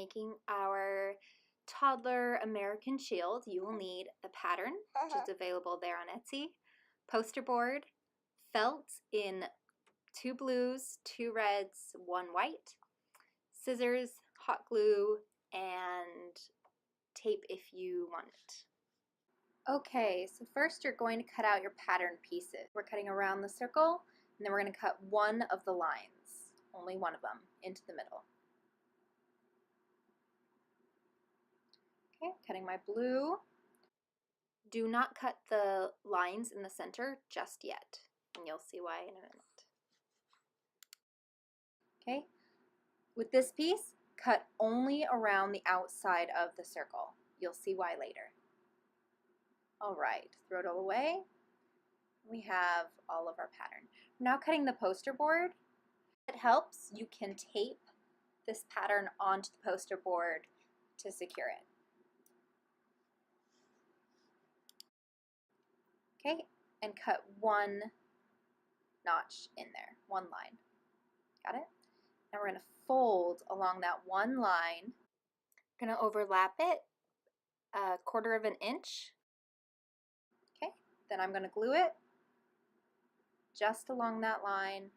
making our toddler American shield, you will need the pattern, which is available there on Etsy, poster board, felt in 2 blues, 2 reds, 1 white, scissors, hot glue, and tape if you want it. Okay, so first you're going to cut out your pattern pieces. We're cutting around the circle, and then we're going to cut one of the lines, only one of them, into the middle. Okay, cutting my blue. Do not cut the lines in the center just yet, and you'll see why in a minute. Okay, with this piece, cut only around the outside of the circle. You'll see why later. All right, throw it all away. We have all of our pattern. We're now cutting the poster board. If it helps, you can tape this pattern onto the poster board to secure it. Okay, and cut 1 notch in there, 1 line. Got it? Now we're going to fold along that 1 line. We're going to overlap it 1/4 of an inch. Okay, then I'm going to glue it just along that line.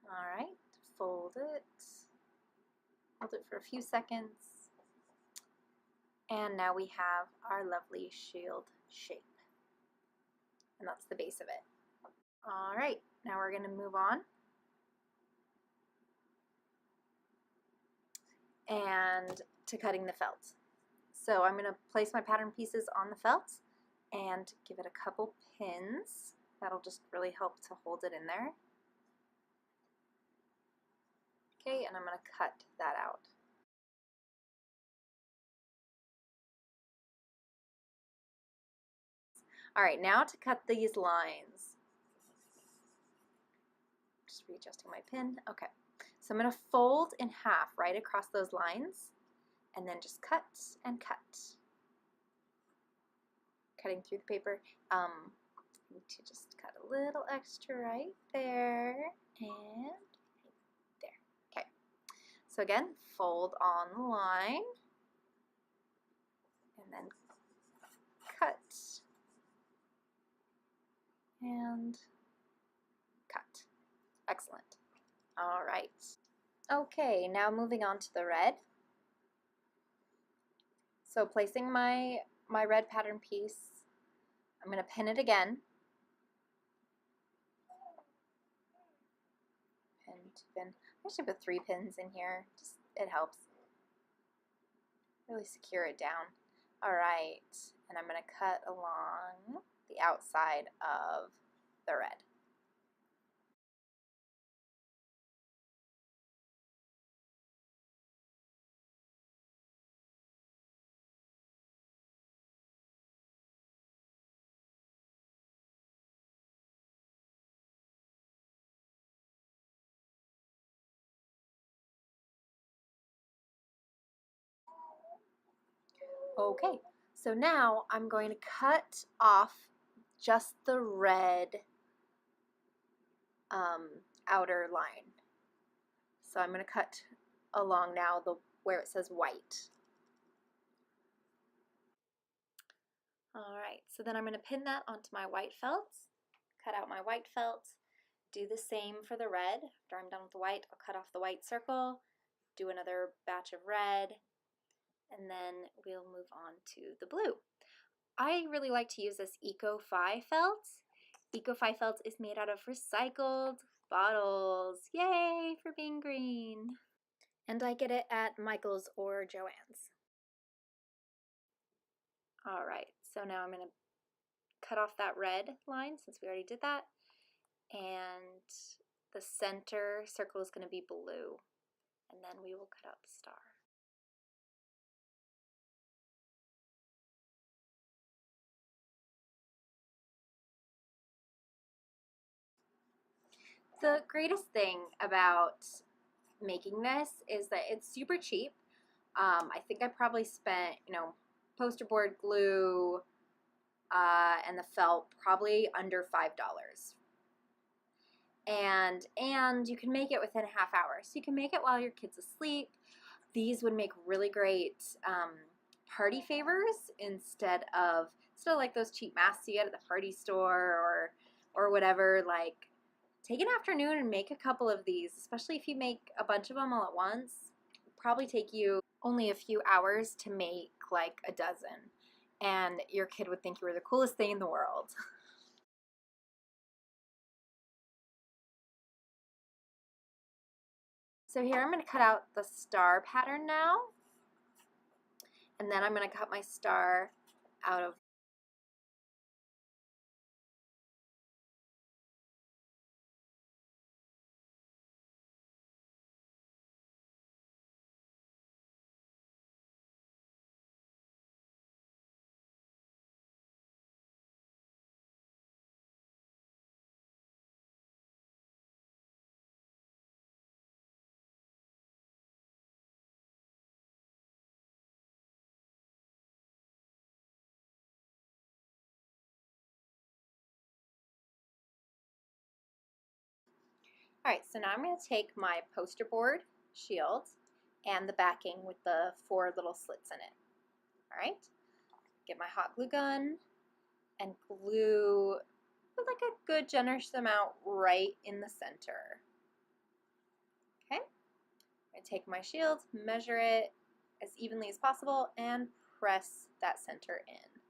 All right, fold it. Hold it for a few seconds. And now we have our lovely shield shape. And that's the base of it. All right, now we're going to move on. And to cutting the felt. So I'm going to place my pattern pieces on the felt and give it a couple pins. That'll just really help to hold it in there. Okay, and I'm going to cut that out. All right, now to cut these lines. Just readjusting my pin. Okay, so I'm going to fold in half right across those lines and then just cut and cut. Cutting through the paper. I need to just cut a little extra right there and there. Okay, so again, fold on the line and then cut and cut. Excellent. All right. Okay, now moving on to the red. So placing my red pattern piece, I'm going to pin it again. Pin to pin. I should put 3 pins in here. Just it helps. Really secure it down. All right, and I'm going to cut along the outside of the red. Okay, so now I'm going to cut off just the red outer line. So I'm going to cut along now where it says white. All right, so then I'm going to pin that onto my white felt, cut out my white felt, do the same for the red. After I'm done with the white, I'll cut off the white circle, do another batch of red, and then we'll move on to the blue. I really like to use this Eco-Fi felt. Eco-Fi felt is made out of recycled bottles. Yay for being green. And I get it at Michael's or Joann's. All right, so now I'm going to cut off that red line since we already did that. And the center circle is going to be blue. And then we will cut out the star. The greatest thing about making this is that it's super cheap. I think I probably spent, poster board glue, and the felt probably under $5. And you can make it within a half hour. So you can make it while your kid's asleep. These would make really great party favors instead of like those cheap masks you get at the party store or whatever. Like, take an afternoon and make a couple of these, especially if you make a bunch of them all at once. It'll probably take you only a few hours to make like a dozen, and your kid would think you were the coolest thing in the world. So here I'm going to cut out the star pattern now, and then I'm going to cut my star out of Alright, so now I'm going to take my poster board shield and the backing with the 4 little slits in it. Alright, get my hot glue gun and glue like a good generous amount right in the center. Okay, I take my shield, measure it as evenly as possible, and press that center in.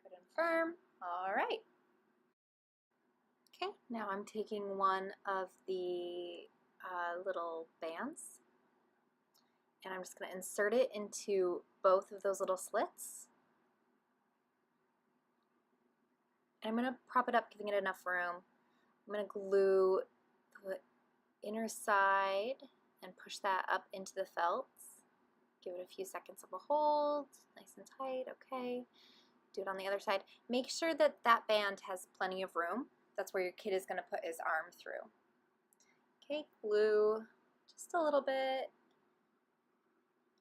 Good and firm. Alright. Okay, now I'm taking one of the little bands, and I'm just going to insert it into both of those little slits. And I'm going to prop it up, giving it enough room. I'm going to glue the inner side and push that up into the felt. Give it a few seconds of a hold, nice and tight, okay. Do it on the other side. Make sure that that band has plenty of room. That's where your kid is going to put his arm through. Okay, glue just a little bit.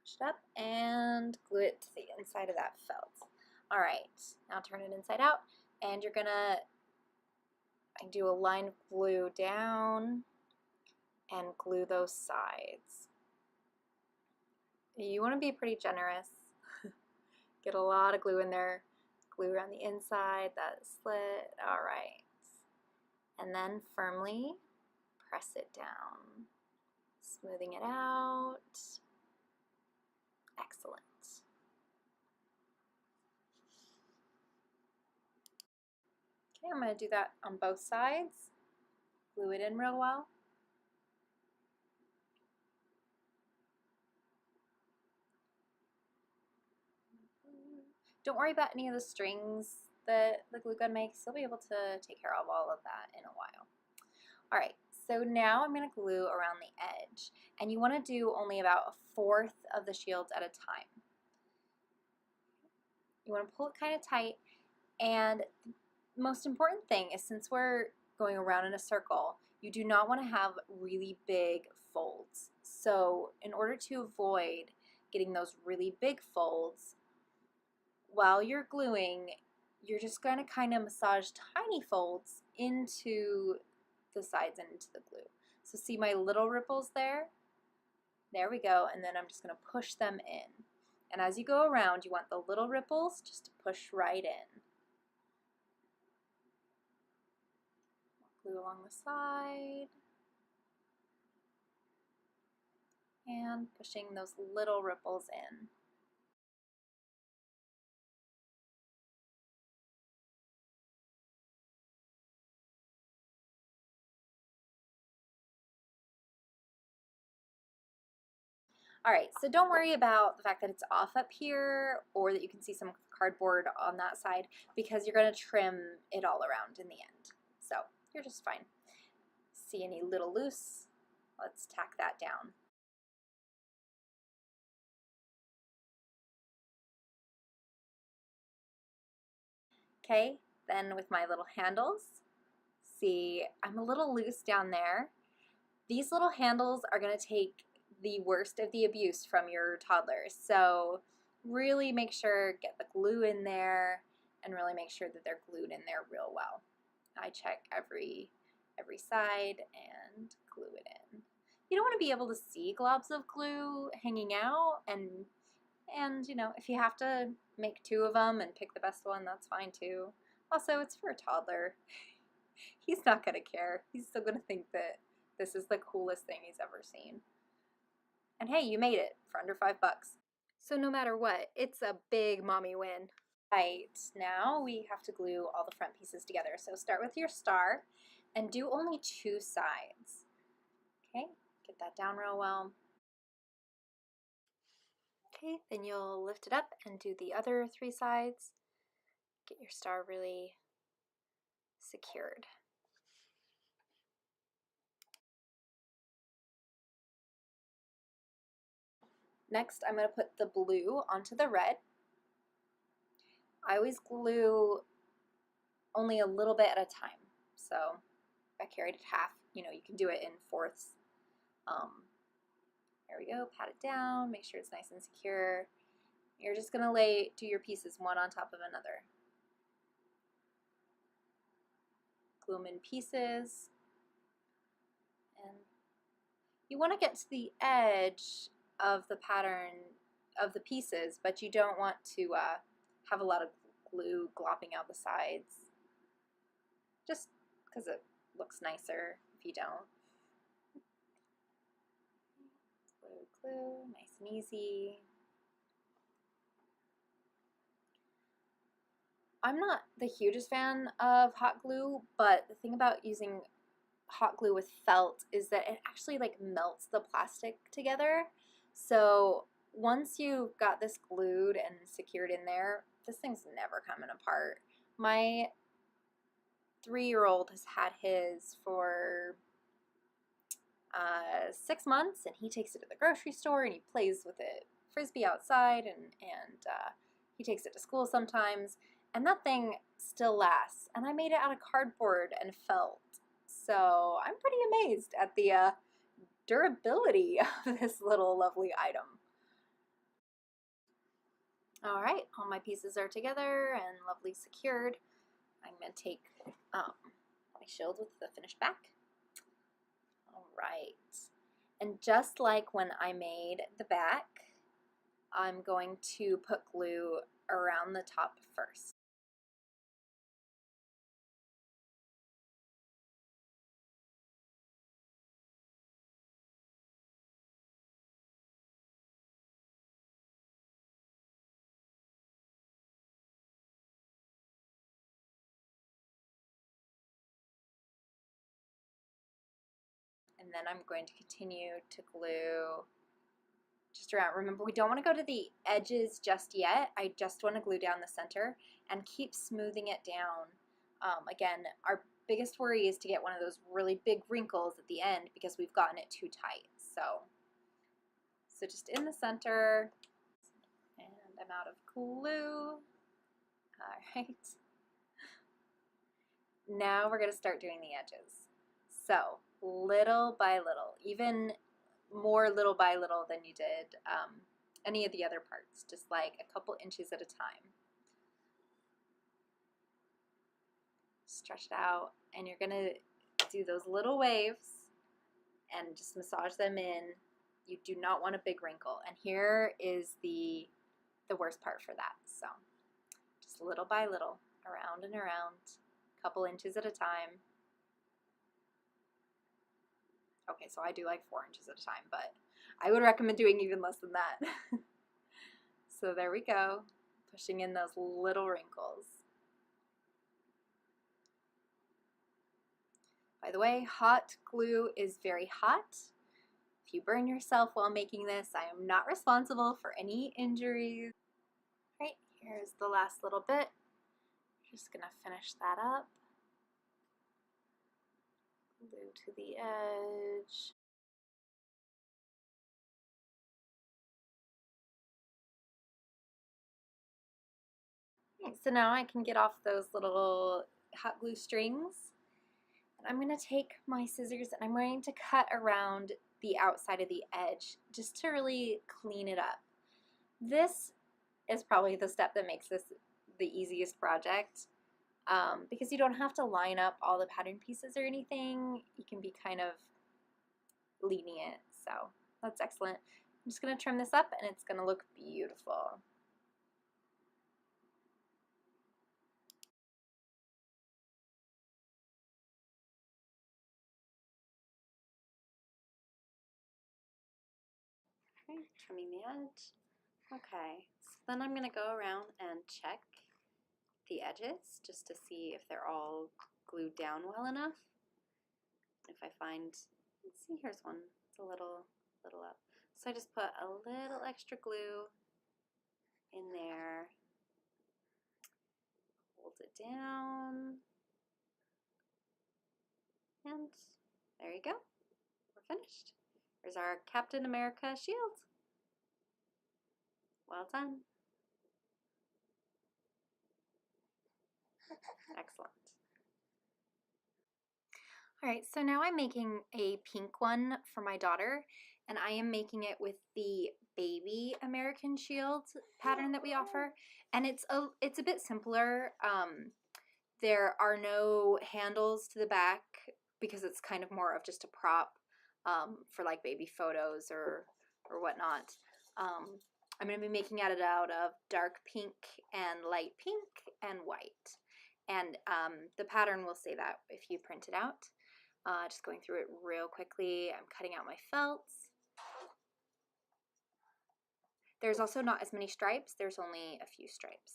Push it up and glue it to the inside of that felt. All right, now turn it inside out, and you're gonna do a line of glue down and glue those sides. You want to be pretty generous. Get a lot of glue in there. Glue around the inside, that slit. All right. And then firmly press it down, smoothing it out. Excellent. Okay, I'm going to do that on both sides. Glue it in real well. Don't worry about any of the strings that the glue gun makes. You'll be able to take care of all of that in a while. All right, so now I'm going to glue around the edge, and you want to do only about 1/4 of the shields at a time. You want to pull it kind of tight, and the most important thing is, since we're going around in a circle, you do not want to have really big folds. So in order to avoid getting those really big folds, while you're gluing, you're just going to kind of massage tiny folds into the sides and into the glue. So see my little ripples there? There we go, and then I'm just going to push them in. And as you go around, you want the little ripples just to push right in. Glue along the side. And pushing those little ripples in. All right, so don't worry about the fact that it's off up here or that you can see some cardboard on that side, because you're going to trim it all around in the end. So you're just fine. See any little loose? Let's tack that down. Okay, then with my little handles, see, I'm a little loose down there. These little handles are going to take the worst of the abuse from your toddlers. So really make sure, get the glue in there, and really make sure that they're glued in there real well. I check every side and glue it in. You don't want to be able to see globs of glue hanging out, and you know, if you have to make 2 of them and pick the best one, that's fine too. Also, it's for a toddler. He's not gonna care. He's still gonna think that this is the coolest thing he's ever seen. And hey, you made it for under $5. So no matter what, it's a big mommy win. Right, now we have to glue all the front pieces together. So start with your star and do only 2 sides. Okay, get that down real well. Okay, then you'll lift it up and do the other 3 sides. Get your star really secured. Next, I'm going to put the blue onto the red. I always glue only a little bit at a time. So if I carried it half, you know, you can do it in fourths. There we go, pat it down, make sure it's nice and secure. You're just going to do your pieces one on top of another. Glue them in pieces. And you want to get to the edge of the pattern of the pieces, but you don't want to have a lot of glue glopping out the sides, just because it looks nicer if you don't. Glue, glue, nice and easy. I'm not the hugest fan of hot glue, but the thing about using hot glue with felt is that it actually like melts the plastic together. So once you've got this glued and secured in there, this thing's never coming apart. My 3-year-old has had his for 6 months, and he takes it to the grocery store and he plays with it frisbee outside, and he takes it to school sometimes, and that thing still lasts. And I made it out of cardboard and felt. So I'm pretty amazed at the durability of this little lovely item. All right, all my pieces are together and lovely secured. I'm going to take my shield with the finished back. All right, and just like when I made the back, I'm going to put glue around the top first. And then I'm going to continue to glue just around. Remember, we don't want to go to the edges just yet. I just want to glue down the center and keep smoothing it down. Again, our biggest worry is to get one of those really big wrinkles at the end because we've gotten it too tight. So just in the center, and I'm out of glue. All right. Now we're going to start doing the edges. So little by little, even more little by little than you did any of the other parts, just like a couple inches at a time. Stretch it out, and you're going to do those little waves and just massage them in. You do not want a big wrinkle, and here is the worst part for that. So just little by little, around and around, a couple inches at a time. Okay, so I do like 4 inches at a time, but I would recommend doing even less than that. So there we go, pushing in those little wrinkles. By the way, hot glue is very hot. If you burn yourself while making this, I am not responsible for any injuries. All right, here's the last little bit. Just gonna finish that up. Glue to the edge. Okay, so now I can get off those little hot glue strings. And I'm going to take my scissors and I'm going to cut around the outside of the edge just to really clean it up. This is probably the step that makes this the easiest project, because you don't have to line up all the pattern pieces or anything. You can be kind of lenient, so that's excellent. I'm just going to trim this up and it's going to look beautiful. Okay, trimming the edge. Okay, so then I'm going to go around and check the edges just to see if they're all glued down well enough. If I find, let's see, here's one, it's a little up. So I just put a little extra glue in there, hold it down, and there you go, we're finished. Here's our Captain America shield. Well done. Excellent. All right, so now I'm making a pink one for my daughter, and I am making it with the baby American Shield pattern that we offer, and it's a bit simpler. There are no handles to the back because it's kind of more of just a prop for like baby photos or whatnot. I'm going to be making it out of dark pink and light pink and white, and the pattern will say that if you print it out. Just going through it real quickly. I'm cutting out my felts. There's also not as many stripes. There's only a few stripes.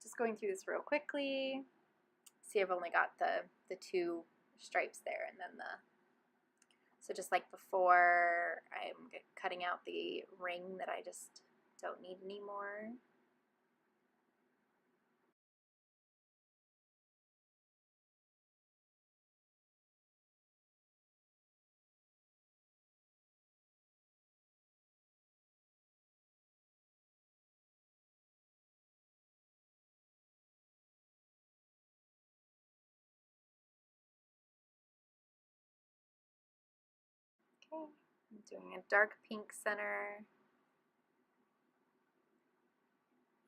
Just going through this real quickly. See, I've only got the two stripes there, and then so just like before, I'm cutting out the ring that I just don't need anymore. Okay, I'm doing a dark pink center,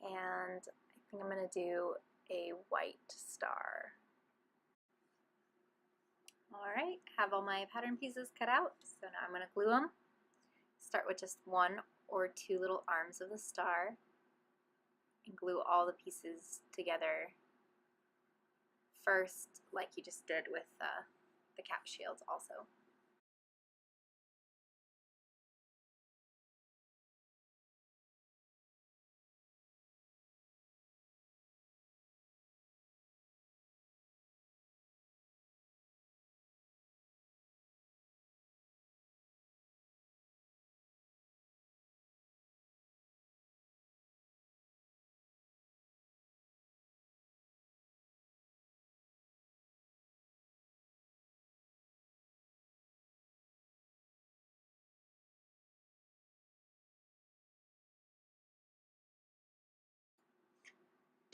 and I think I'm going to do a white star. Alright, have all my pattern pieces cut out, so now I'm going to glue them. Start with just one or two little arms of the star and glue all the pieces together first, like you just did with the cap shields also.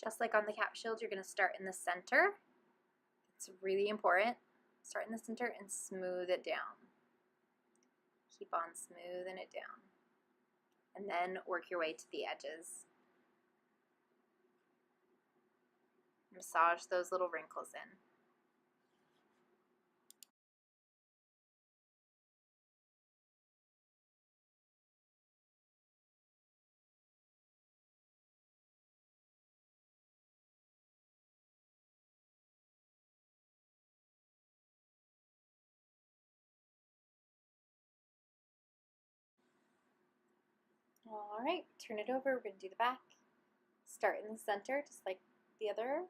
Just like on the cap shield, you're going to start in the center. It's really important. Start in the center and smooth it down. Keep on smoothing it down. And then work your way to the edges. Massage those little wrinkles in. Alright, turn it over. We're going to do the back. Start in the center, just like the other.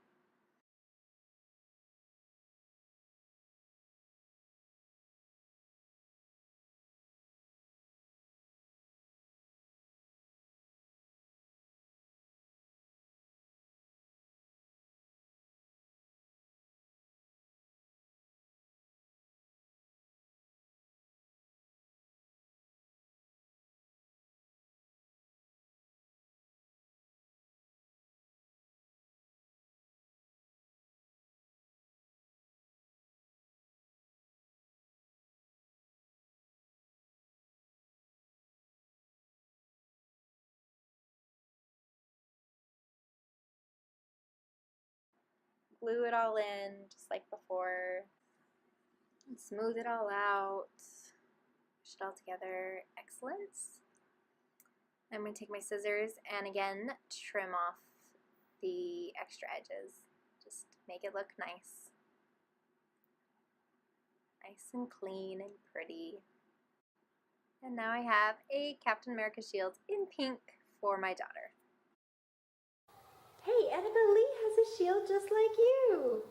glue it all in just like before. And smooth it all out. Push it all together. Excellent. I'm going to take my scissors and again trim off the extra edges. Just make it look nice. Nice and clean and pretty. And now I have a Captain America shield in pink for my daughter. Hey, Annabelle Lee has a shield just like you.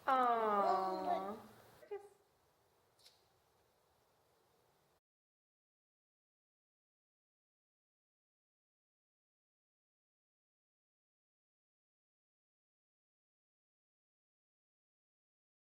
Aww.